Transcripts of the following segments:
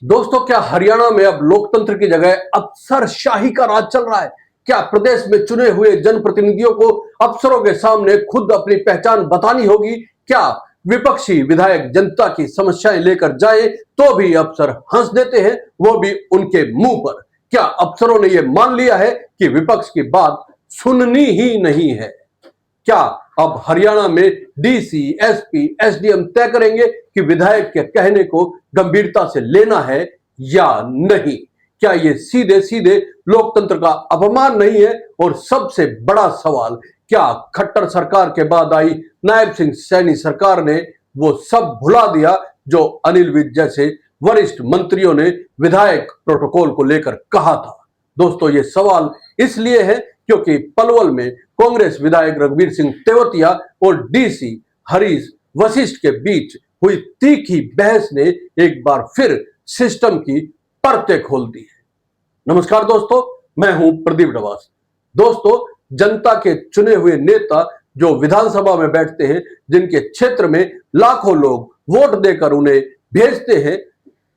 दोस्तों, क्या हरियाणा में अब लोकतंत्र की जगह अफसरशाही का राज चल रहा है? क्या प्रदेश में चुने हुए जनप्रतिनिधियों को अफसरों के सामने खुद अपनी पहचान बतानी होगी? क्या विपक्षी विधायक जनता की समस्याएं लेकर जाए तो भी अफसर हंस देते हैं, वो भी उनके मुंह पर? क्या अफसरों ने यह मान लिया है कि विपक्ष की बात सुननी ही नहीं है? क्या अब हरियाणा में डीसी, एसपी, एसडीएम तय करेंगे कि विधायक के कहने को गंभीरता से लेना है या नहीं? क्या ये सीधे सीधे लोकतंत्र का अपमान नहीं है? और सबसे बड़ा सवाल, क्या खट्टर सरकार के बाद आई नायब सिंह सैनी सरकार ने वो सब भुला दिया जो अनिल विज जैसे वरिष्ठ मंत्रियों ने विधायक प्रोटोकॉल को लेकर कहा था? दोस्तों, ये सवाल इसलिए है क्योंकि पलवल में कांग्रेस विधायक रघुवीर सिंह तेवतिया और डीसी हरीश वशिष्ठ के बीच हुई तीखी बहस ने एक बार फिर सिस्टम की परतें खोल दी है। नमस्कार दोस्तों, मैं हूं प्रदीप डवास। दोस्तों, जनता के चुने हुए नेता जो विधानसभा में बैठते हैं, जिनके क्षेत्र में लाखों लोग वोट देकर उन्हें भेजते हैं,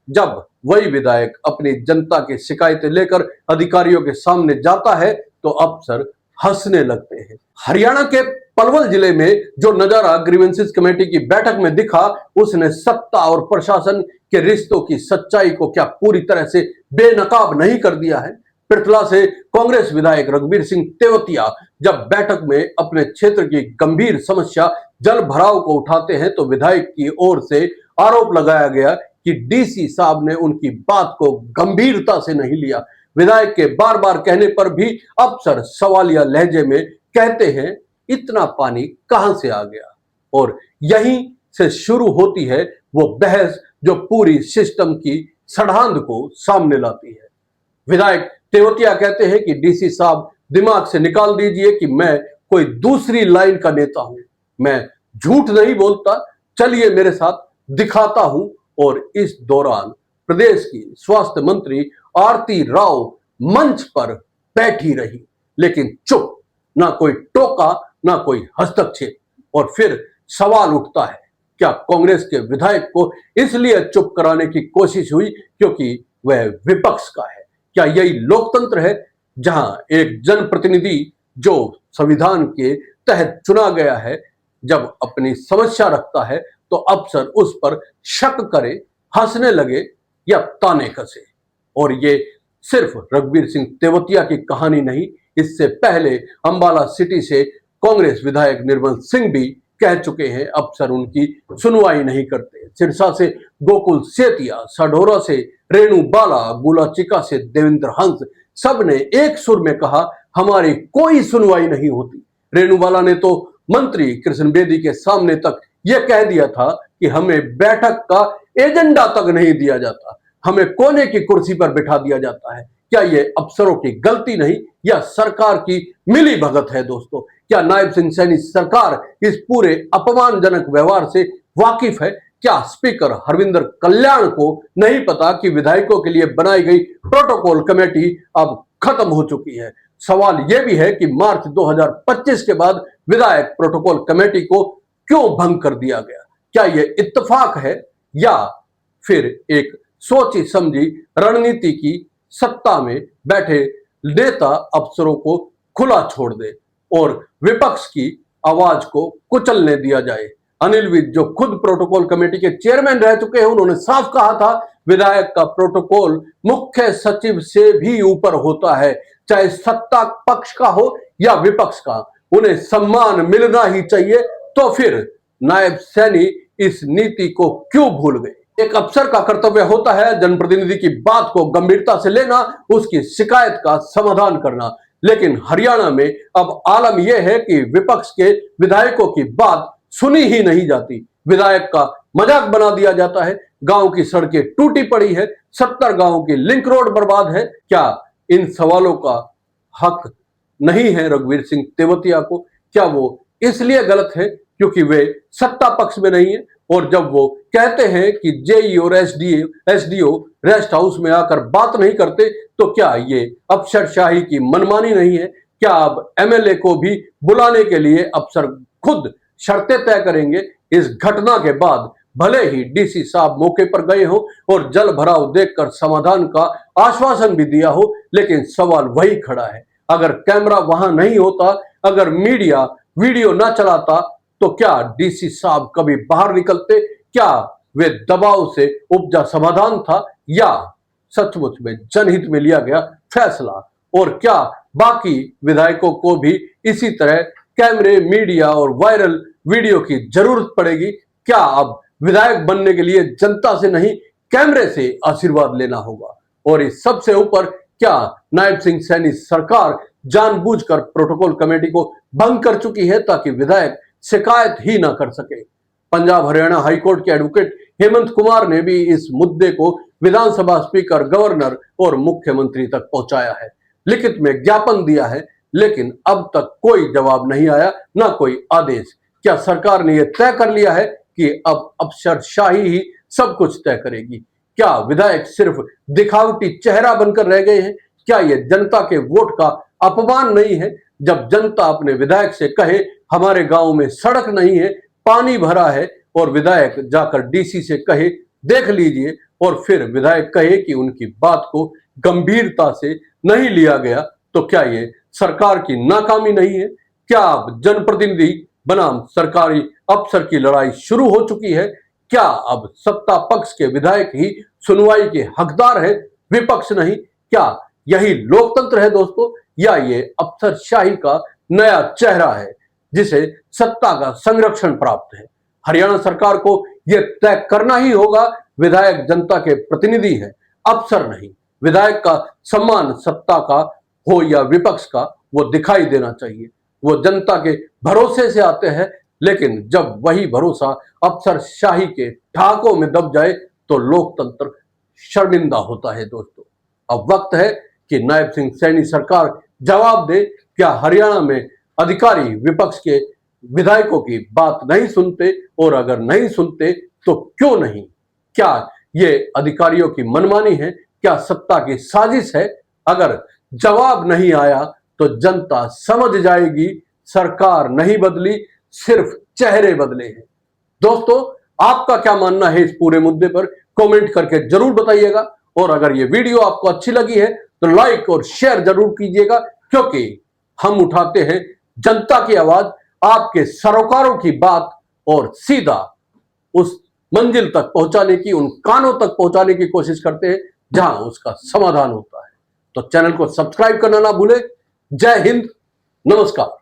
जब वही विधायक अपनी जनता की शिकायतें लेकर अधिकारियों के सामने जाता है तो अफसर हंसने लगते हैं। हरियाणा के पलवल जिले में जो नजारा ग्रीवेंसेस कमेटी की बैठक में दिखा, उसने सत्ता और प्रशासन के रिश्तों की सच्चाई को क्या पूरी तरह से बेनकाब नहीं कर दिया है? पृथला से कांग्रेस विधायक रघुवीर सिंह तेवतिया जब बैठक में अपने क्षेत्र की गंभीर समस्या जल भराव को उठाते हैं तो विधायक की ओर से आरोप लगाया गया कि डीसी साहब ने उनकी बात को गंभीरता से नहीं लिया। विधायक के बार बार कहने पर भी अफसर सवालिया लहजे में कहते हैं, इतना पानी कहां से आ गया? और यहीं से शुरू होती है वो बहस जो पूरी सिस्टम की सड़ांध को सामने लाती है। विधायक तेवतिया कहते हैं कि डीसी साहब, दिमाग से निकाल दीजिए कि मैं कोई दूसरी लाइन का नेता हूं। मैं झूठ नहीं बोलता, चलिए मेरे साथ दिखाता हूं। और इस दौरान प्रदेश की स्वास्थ्य मंत्री आरती राव मंच पर बैठी रही, लेकिन चुप, ना कोई टोका ना कोई हस्तक्षेप। और फिर सवाल उठता है, क्या कांग्रेस के विधायक को इसलिए चुप कराने की कोशिश हुई क्योंकि वह विपक्ष का है? क्या यही लोकतंत्र है जहां एक जनप्रतिनिधि जो संविधान के तहत चुना गया है, जब अपनी समस्या रखता है तो अफसर उस पर शक करे, हंसने लगे या ताने कसे? और ये सिर्फ रघुवीर सिंह तेवतिया की कहानी नहीं, इससे पहले अंबाला सिटी से कांग्रेस विधायक निर्मल सिंह भी कह चुके हैं अफसर उनकी सुनवाई नहीं करते। सिरसा से गोकुल सेतिया, साढौरा से रेणु बाला, गुलाचिका से देवेंद्र हंस, सब ने एक सुर में कहा, हमारी कोई सुनवाई नहीं होती। रेणु बाला ने तो मंत्री कृष्ण बेदी के सामने तक यह कह दिया था कि हमें बैठक का एजेंडा तक नहीं दिया जाता, हमें कोने की कुर्सी पर बिठा दिया जाता है। क्या यह अफसरों की गलती नहीं या सरकार की मिली भगत है? दोस्तों, क्या नायब सिंह सैनी सरकार इस पूरे अपमानजनक व्यवहार से वाकिफ है? क्या स्पीकर हरविंदर कल्याण को नहीं पता कि विधायकों के लिए बनाई गई प्रोटोकॉल कमेटी अब खत्म हो चुकी है? सवाल यह भी है कि मार्च 2025 के बाद विधायक प्रोटोकॉल कमेटी को क्यों भंग कर दिया गया? क्या यह इत्तेफाक है या फिर एक सोची समझी रणनीति की सत्ता में बैठे नेता अफसरों को खुला छोड़ दे और विपक्ष की आवाज को कुचलने दिया जाए? अनिल विज जो खुद प्रोटोकॉल कमेटी के चेयरमैन रह चुके हैं, उन्होंने साफ कहा था, विधायक का प्रोटोकॉल मुख्य सचिव से भी ऊपर होता है, चाहे सत्ता पक्ष का हो या विपक्ष का, उन्हें सम्मान मिलना ही चाहिए। तो फिर नायब सैनी इस नीति को क्यों भूल गए? एक अफसर का कर्तव्य होता है जनप्रतिनिधि की बात को गंभीरता से लेना, उसकी शिकायत का समाधान करना। लेकिन हरियाणा में अब आलम यह है कि विपक्ष के विधायकों की बात सुनी ही नहीं जाती, विधायक का मजाक बना दिया जाता है। गांव की सड़कें टूटी पड़ी है, 70 गांवों की लिंक रोड बर्बाद है। क्या इन सवालों का हक नहीं है रघुवीर सिंह तेवतिया को? क्या वो इसलिए गलत है क्योंकि वे सत्ता पक्ष में नहीं है? और जब वो कहते हैं कि जेई और एसडीओ रेस्ट हाउस में आकर बात नहीं करते, तो क्या ये अफसरशाही की मनमानी नहीं है? क्या अब एमएलए को भी बुलाने के लिए अफसर खुद शर्तें तय करेंगे? इस घटना के बाद भले ही डीसी साहब मौके पर गए हो और जल भराव देखकर समाधान का आश्वासन भी दिया हो, लेकिन सवाल वही खड़ा है। अगर कैमरा वहां नहीं होता, अगर मीडिया वीडियो ना चलाता, तो क्या डीसी साहब कभी बाहर निकलते? क्या वे दबाव से उपजा समाधान था, या सचमुच में जनहित में लिया गया फैसला? और क्या बाकी विधायकों को भी इसी तरह कैमरे, मीडिया और वायरल वीडियो की जरूरत पड़ेगी? क्या अब विधायक बनने के लिए जनता से नहीं, कैमरे से आशीर्वाद लेना होगा? और इस सबसे ऊपर, क्या नायब सिंह सैनी सरकार जानबूझकर प्रोटोकॉल कमेटी को भंग कर चुकी है ताकि विधायक शिकायत ही ना कर सके? पंजाब हरियाणा हाईकोर्ट के एडवोकेट हेमंत कुमार ने भी इस मुद्दे को विधानसभा स्पीकर, गवर्नर और मुख्यमंत्री तक पहुंचाया है, लिखित में ज्ञापन दिया है, लेकिन अब तक कोई जवाब नहीं आया, ना कोई आदेश। क्या सरकार ने यह तय कर लिया है कि अब अफसरशाही ही सब कुछ तय करेगी? क्या विधायक सिर्फ दिखावटी चेहरा बनकर रह गए हैं? क्या यह जनता के वोट का अपमान नहीं है जब जनता अपने विधायक से कहे हमारे गांव में सड़क नहीं है, पानी भरा है, और विधायक जाकर डीसी से कहे देख लीजिए, और फिर विधायक कहे कि उनकी बात को गंभीरता से नहीं लिया गया? तो क्या ये सरकार की नाकामी नहीं है? क्या अब जनप्रतिनिधि बनाम सरकारी अफसर की लड़ाई शुरू हो चुकी है? क्या अब सत्ता पक्ष के विधायक ही सुनवाई के हकदार है, विपक्ष नहीं? क्या यही लोकतंत्र है दोस्तों, या ये अफसरशाही का नया चेहरा है जिसे सत्ता का संरक्षण प्राप्त है? हरियाणा सरकार को यह तय करना ही होगा। विधायक जनता के प्रतिनिधि है, अफसर नहीं। विधायक का सम्मान सत्ता का हो या विपक्ष का, वो दिखाई देना चाहिए। वो जनता के भरोसे से आते हैं, लेकिन जब वही भरोसा अफसरशाही के ठाकों में दब जाए तो लोकतंत्र शर्मिंदा होता है दोस्तों। अब वक्त है कि नायब सिंह सैनी सरकार जवाब दे। क्या हरियाणा में अधिकारी विपक्ष के विधायकों की बात नहीं सुनते? और अगर नहीं सुनते तो क्यों नहीं? क्या ये अधिकारियों की मनमानी है? क्या सत्ता की साजिश है? अगर जवाब नहीं आया तो जनता समझ जाएगी सरकार नहीं बदली, सिर्फ चेहरे बदले हैं। दोस्तों, आपका क्या मानना है इस पूरे मुद्दे पर? कमेंट करके जरूर बताइएगा। और अगर ये वीडियो आपको अच्छी लगी है तो लाइक और शेयर जरूर कीजिएगा, क्योंकि हम उठाते हैं जनता की आवाज, आपके सरोकारों की बात, और सीधा उस मंजिल तक पहुंचाने की, उन कानों तक पहुंचाने की कोशिश करते हैं जहां उसका समाधान होता है। तो चैनल को सब्सक्राइब करना ना भूले। जय हिंद, नमस्कार।